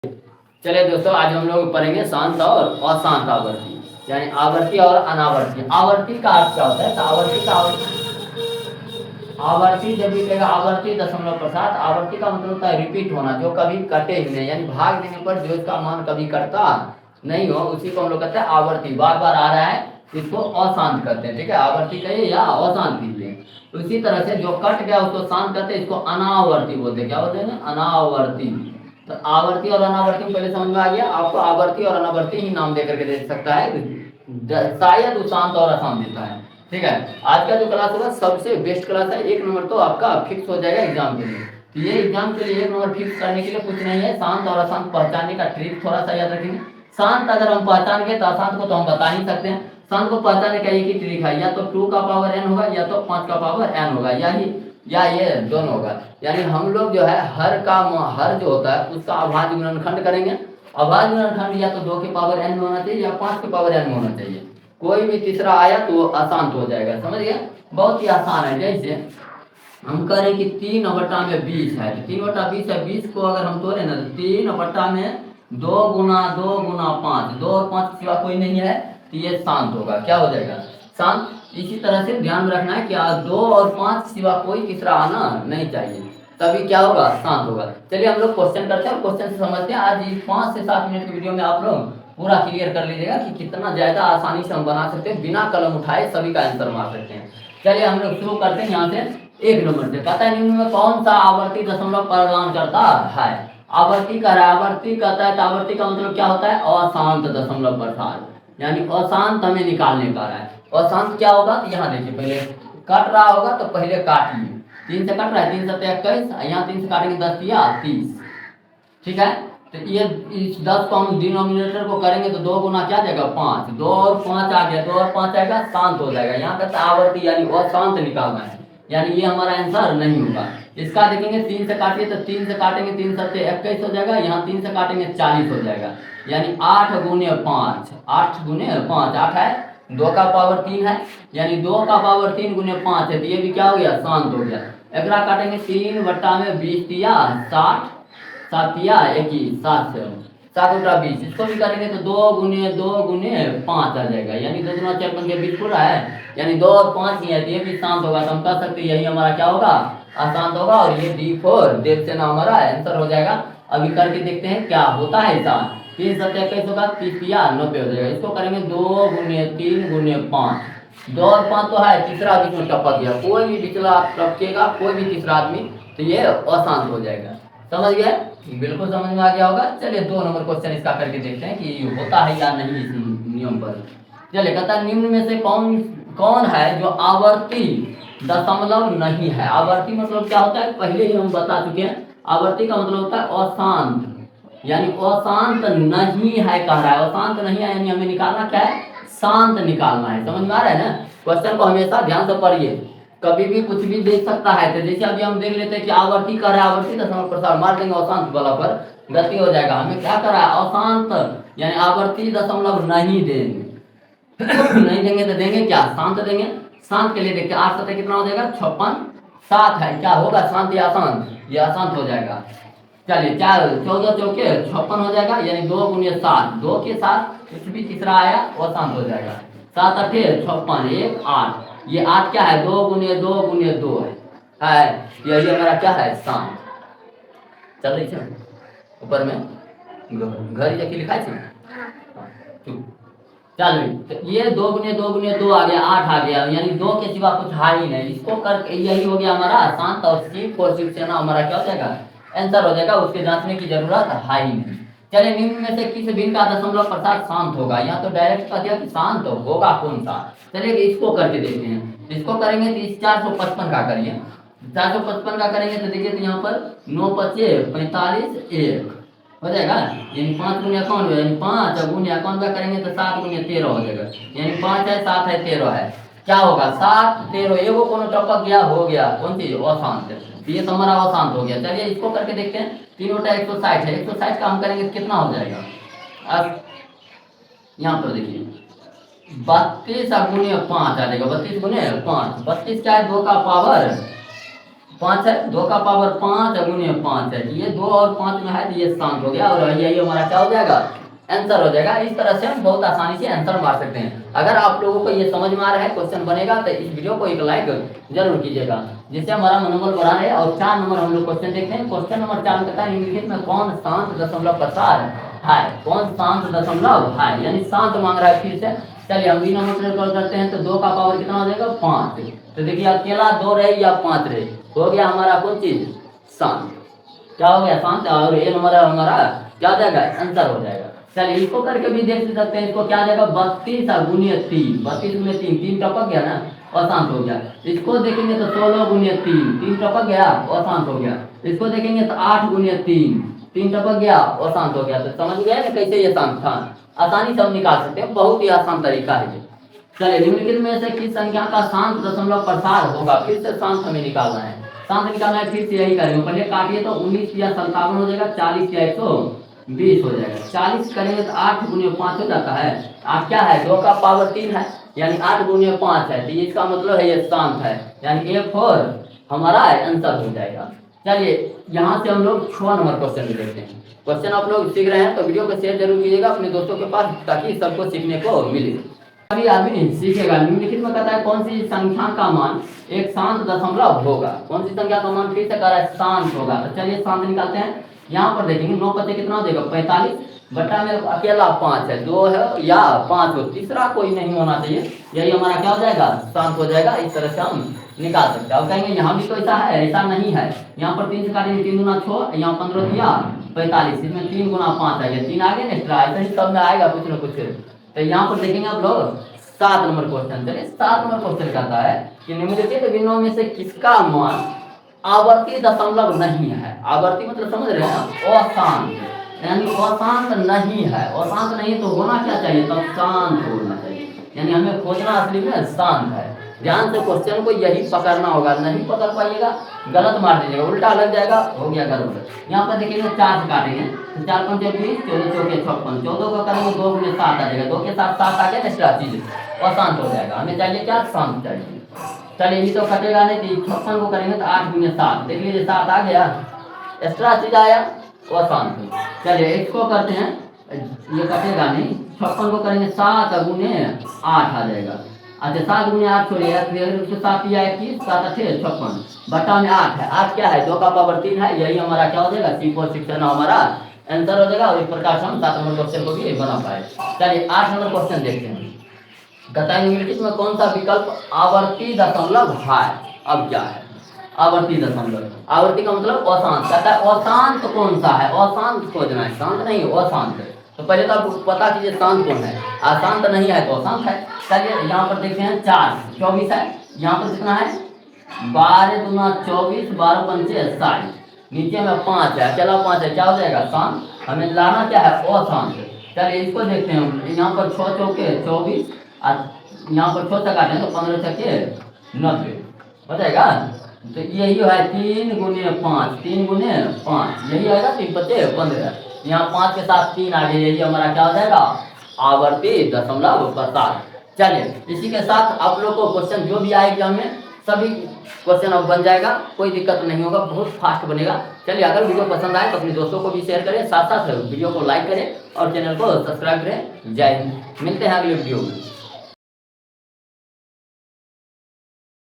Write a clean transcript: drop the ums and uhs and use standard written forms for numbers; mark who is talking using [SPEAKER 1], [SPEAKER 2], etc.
[SPEAKER 1] चलिए दोस्तों, आज हम लोग पढ़ेंगे शांत और अशांत आवर्ती, यानी आवर्ती और अनावर्ती। आवर्ती का अर्थ क्या होता है? तो आवर्ती का आवर्ती जब भी कहेगा आवर्ती दशमलव प्रसाद, आवर्ती का मतलब होता है रिपीट होना, जो कभी कटे ही नहीं, यानी भाग देने पर जो इसका मान कभी कटता नहीं हो, उसी को हम लोग कहते हैं आवर्ती। बार बार आ रहा है, इसको अशांत कहते हैं। ठीक है, आवर्ती कहिए या अशांत कीजिए। उसी तरह से जो कट गया उसको शांत करते हैं, इसको अनावर्ती बोलते हैं। क्या बोलते हैं? अनावर्ती। तो आवर्ती और अनावर्ती पहले समझ में आ गया आपको। आवर्ती और अनावर्ती ही नाम देकर के दे सकता है, शायद वो शांत और अशांत देता है। ठीक है, आज का जो क्लास होगा सबसे बेस्ट क्लास है। 1 नंबर तो आपका फिक्स हो जाएगा एग्जाम के लिए। तो ये एग्जाम के लिए 1 नंबर फिक्स करने के लिए कुछ नहीं है, शांत और अशांत पहचानने का ट्रिक थोड़ा सा याद रखेंगे। शांत अगर हम पहचान गए तो अशांत को तो हम बता नहीं सकते हैं। शांत को पहचानने का एक ही ट्रिक है, या तो 2 का पावर n होगा या तो 5 का पावर n होगा, या ये दोनों होगा। यानी हम लोग जो है हर जो होता है उसका अभाज्य गुणनखंड करेंगे। अभाज्य गुणनखंड या तो 2 के पावर n में होना चाहिए या 5 के पावर n में होना चाहिए। कोई भी तीसरा आया तो वो अशांत हो जाएगा। समझ गए? बहुत ही आसान है। जैसे हम करें कि 3/20 है, 3/20 है, 20 को अगर हम तोड़े ना तो 3/2 गुना 2 गुना 5, 2 और 5 के सिवा कोई नहीं है, तो ये शांत होगा। क्या हो जाएगा? शांत। इसी तरह से ध्यान में रखना है कि 2 और 5 के सिवा कोई तीसरा आना नहीं चाहिए, तभी क्या होगा? शांत होगा। चलिए हम लोग क्वेश्चन करते हैं और क्वेश्चन से समझते हैं। आज 5 से 7 मिनट की वीडियो में आप लोग पूरा क्लियर कर लीजिएगा कि कितना ज्यादा आसानी से हम बना सकते हैं, बिना कलम उठाए सभी का आंसर मार सकते हैं। चलिए हम लोग शुरू करते हैं यहाँ से 1 नंबर से। कहता है निम्न में कौन सा आवर्ती दशमलव प्रदान करता है? आवर्ती का आवर्ती कहता है तो आवर्ती का मतलब क्या होता है? अशांत दशमलव प्रसार, यानी अशांत हमें निकालने का रहा है। अशांत क्या होगा? तो यहाँ देखिए, पहले कट रहा होगा तो पहले काटिए। 3 से कट रहा है, 3 से 21, यहाँ 3 से काटेंगे 10 या 30। ठीक है, तो ये इस 10 को हम डिनोमिनेटर को करेंगे तो 2 गुना क्या जाएगा? 5, 2 और 5 आ गया, 2 और 5 आएगा, शांत हो जाएगा। यहाँ तक आवर्ती यानी अशांत निकालना है, यानी ये हमारा आंसर नहीं होगा। इसका देखेंगे 3 से काटिए तो 3 से काटेंगे 3 सत्ते 21 हो जाएगा, यहाँ 3 से काटेंगे 40 हो जाएगा, यानी 8 गुने 5, 8 गुने 5, 8 है, 2 का पावर 3 है, यानी 2 का पावर 3 गुने 5 है, तो ये भी क्या हो गया? शांत हो गया। अगला काटेंगे 3/20 दिया 60, 7 या 21, 7 से 7/20, इसको भी करेंगे तो 2 गुने 5 आ जाएगा, यानी 2 गुना 4 के बीच पूरा है, यानी 2 और 5 ही है, तो ये भी शांत होगा। तो हम कह सकते हैं यही हमारा क्या होगा? अशांत होगा, और ये D4 देव सेना हमारा आंसर हो जाएगा। अभी करके देखते हैं क्या होता है शांत। 3 सत्ते 21 होगा, 30 या 90 हो जाएगा। इसको करेंगे 2 गुने 3 गुने 5, 2 और 5 तो है, तीसरा बीच में टपक गया, कोई भी पिछला टपकेगा, कोई भी तीसरा आदमी, तो ये अशांत हो जाएगा। समझ गए? बिल्कुल समझ में आ गया होगा। चलिए 2 नंबर क्वेश्चन इसका करके देखते हैं कि होता है या नहीं इस नियम पर। चलिए कहता है निम्न में से कौन है जो आवर्ती दशमलव नहीं है? आवर्ती मतलब क्या होता है? पहले ही हम बता चुके हैं। आवर्ती का मतलब होता है अशांत, यानी अशांत नहीं है कह रहा है। अशांत नहीं है यानी हमें निकालना क्या है? शांत निकालना है। समझ में आ रहा है ना? क्वेश्चन को हमेशा ध्यान से पढ़िए, कभी भी कुछ भी देख सकता है। तो जैसे अभी हम देख लेते हैं कि आवर्ती कर रहा है, आवर्ती दशमलव प्रसार, मार देंगे अशांत वाला पर, गलती हो जाएगा। हमें क्या कर रहा है? अशांत, यानी आवर्ती दशमलव नहीं देंगे। नहीं देंगे तो देंगे क्या? शांत देंगे। शांत के लिए देखते हैं 8 सत्ते कितना हो जाएगा? 56, 7 है, क्या होगा? शांत या अशांत? ये अशांत हो जाएगा। चलिए 4 14 चौके 56 हो जाएगा, यानी 2 गुने 7, 2 के साथ कुछ भी तीसरा आया वो शांत हो जाएगा। 7 8 56, 1 8, ये 8 क्या है? 2 गुने 2 है, यही हमारा क्या है? शांत। चल रही है ऊपर में घर जाके लिखा है। चलो तो ये 2 गुने 2 आ गया, 8 आ गया, यानी 2 के सिवा कुछ है ही नहीं। इसको कर यही हो गया हमारा शांत, और C4 सेना हमारा क्या हो जाएगा? आंसर हो जाएगा। उसके जांचने की जरूरत है ही नहीं। चलिए निम्न में से किस भिन्न का दशमलव प्रसार शांत होगा? यहाँ तो डायरेक्ट कह दिया कि शांत होगा कौन सा। चलिए इसको करके देखते हैं। इसको करेंगे तो इस 455 का करिए, 455 का करेंगे तो देखिए तो यहाँ पर 9 5 45 1 हो जाएगा, यानी 5 गुने 91, यानी 5 गुने 91 करेंगे तो 7 गुने 13 हो जाएगा, यानी 5 है 7 है 13 है, क्या होगा? 7 13, एगो कोनो टपक गया, हो गया कौन चीज? अशांत। ये तो हमारा अशांत हो गया। चलिए इसको करके देखते हैं। 3 बटा 160 है, 160 का हम करेंगे तो कितना हो जाएगा? अब यहाँ पर देखिए 32 गुने 5 आ जाएगा, 32 गुने 5, 32 क्या है? 2 का पावर 5 है, 2 का पावर 5 गुने 5 है, ये 2 और 5 में है तो ये शांत हो गया और यही हमारा क्या हो जाएगा, आंसर हो जाएगा। इस तरह से हम बहुत आसानी से आंसर मार सकते हैं। अगर आप लोगों को ये समझ में आ रहा है, क्वेश्चन बनेगा तो इस वीडियो को एक लाइक जरूर कीजिएगा, जिससे हमारा मनोबल बढ़ा है। और 4 नंबर हम लोग क्वेश्चन देखते हैं। क्वेश्चन नंबर 4 कहता है निम्नलिखित में कौन शांत दशमलव प्रसार है, कौन शांत दशमलव है, यानी शांत मांग रहा है फिर से। चलिए हम 2 नंबर पर कॉल करते हैं, तो 2 का पावर कितना हो जाएगा 5। तो देखिए अकेला 2 रहे या 5 रहे, हो गया हमारा कौन चीज, शांत। क्या हो गया, शांत। और ये नंबर हमारा क्या हो जाएगा, आंसर हो जाएगा। चलिए इसको करके भी देख सकते हैं, इसको क्या आ जाएगा 32 गुने 3, 32 गुने 3, 3 टपक गया ना, अशांत हो गया। इसको देखेंगे तो 16 गुने 3, 3 टपक गया, अशांत हो गया। इसको देखेंगे तो 8 गुने 3, 3 टपक गया, अशांत हो गया। तो समझ गया ना कैसे ये शांत था, आसानी से हम निकाल सकते हैं, बहुत ही आसान तरीका है ये। चलिए निम्नलिखित में से किस संख्या का शांत दशमलव प्रसार होगा, फिर से शांत हमें निकालना है। शांत निकालना है, फिर से यही करेंगे, पहले काटिए तो 19 या 57 हो जाएगा, 40 या 120 हो जाएगा। 40 करेंगे तो 8 गुने 5 हो जाता है। 8 क्या है, 2 का पावर 3 है, यानी 8 गुने 5 है, तो इसका मतलब है ये शांत है, यानी A4 हमारा आंसर हो जाएगा। चलिए यहाँ से हम लोग 6 नंबर क्वेश्चन भी देखते हैं। क्वेश्चन आप लोग सीख रहे हैं तो वीडियो को शेयर जरूर कीजिएगा अपने दोस्तों के पास, ताकि सबको सीखने को मिले, सभी आदमी सीखेगा। निम्नलिखित में कहता है कौन सी संख्या का मान एक शांत दशमलव होगा, कौन सी संख्या का मान फिर से कह रहा है शांत होगा। तो चलिए शांत निकालते हैं। यहाँ पर देखेंगे 9 पते कितना देगा 45, बटा में अकेला 5 है, 2 है या 5 हो, तीसरा कोई नहीं होना चाहिए, यही हमारा क्या हो जाएगा, शांत हो जाएगा। इस तरह से हम निकाल सकते हैं। अब कहेंगे यहाँ भी तो ऐसा है, ऐसा नहीं है। यहाँ पर 3 से काटेंगे, 3 गुना 6, यहाँ 15 दिया 45, इसमें 3 गुना 5 आ गया, 3 आगे ना एक्स्ट्रा, ऐसा ही सब में आएगा कुछ ना कुछ। तो यहाँ पर देखेंगे आप लोग 7 नंबर क्वेश्चन। चलिए 7 नंबर क्वेश्चन कहता है कि निम्नलिखित भिन्नों में से किसका मान आवर्ती दशमलव नहीं है। आवर्ती मतलब समझ रहे हैं, अशांत, यानी अशांत नहीं है। अशांत नहीं तो होना क्या चाहिए, तब शांत होना चाहिए, यानी हमें खोजना असली में शांत है। ध्यान से क्वेश्चन को यही पकड़ना होगा, नहीं पकड़ पाइएगा गलत मार दीजिएगा, उल्टा लग जाएगा, हो गया गलत। यहाँ पर देखिएगा 4 से काटेंगे तो 4 5 20, 14 चौके 56, 14 को करेंगे 2 गुने 7 आ जाएगा, 2 के साथ 7 आ गया, एक्स्ट्रा चीज अशांत हो जाएगा। हमें चाहिए क्या, शांत चाहिए। चलिए ये तो कटेगा नहीं, तो 56 को करेंगे तो 8 गुने 7, देख लीजिए 7 आ गया, एक्स्ट्रा चीज आया, अशांत। चलिए इसको करते हैं, ये कटेगा नहीं, 56 को करेंगे 7 गुने 8 आ जाएगा। अच्छा 7 गुने 8 छोड़िए, 7 या 21, 7 8 56, बटा में 8 है। 8 क्या है, 2 का पावर 3 है, यही हमारा क्या हो जाएगा, C4 सेक्शन हमारा आंसर हो जाएगा। और इस प्रकार से हम 7 नंबर क्वेश्चन को भी बना पाए। चलिए 8 नंबर क्वेश्चन देखते हैं। कहता है निम्नलिखित में कौन सा विकल्प आवर्ती दशमलव है। अब क्या है आवर्ती दशमलव, आवर्ती का मतलब अशांत। कहता है अशांत कौन सा है, अशांत खोजना है, शांत नहीं अशांत। तो पहले तो आपको पता कीजिए शांत कौन है, अशांत नहीं है तो अशांत है। चलिए यहाँ पर देखते हैं 4 24 है, यहाँ पर कितना है 12 दूना 24, 12 पंचे 60, नीचे में 5 है, अकेला 5 है, क्या हो जाएगा शांत। हमें लाना क्या है, अशांत। चलिए इसको देखते हैं हम, यहाँ पर 6 चौके 24, यहाँ पर 6 से काटें तो 15 छक्के 90 हो जाएगा। तो यही है 3 गुने 5, 3 गुने 5, यही आएगा 3 पचे 15, यहाँ 5 के साथ 3 आगे, यही हमारा क्या हो जाएगा, आवर्ती दशमलव प्रसार। चलिए इसी के साथ आप लोग को क्वेश्चन जो भी आए एग्जाम में सभी क्वेश्चन अब बन जाएगा, कोई दिक्कत नहीं होगा, बहुत फास्ट बनेगा। चलिए अगर वीडियो पसंद आए तो अपने दोस्तों को भी शेयर करें, साथ साथ वीडियो को लाइक करें और चैनल को सब्सक्राइब करें। जय हिंद, मिलते हैं अगले वीडियो में।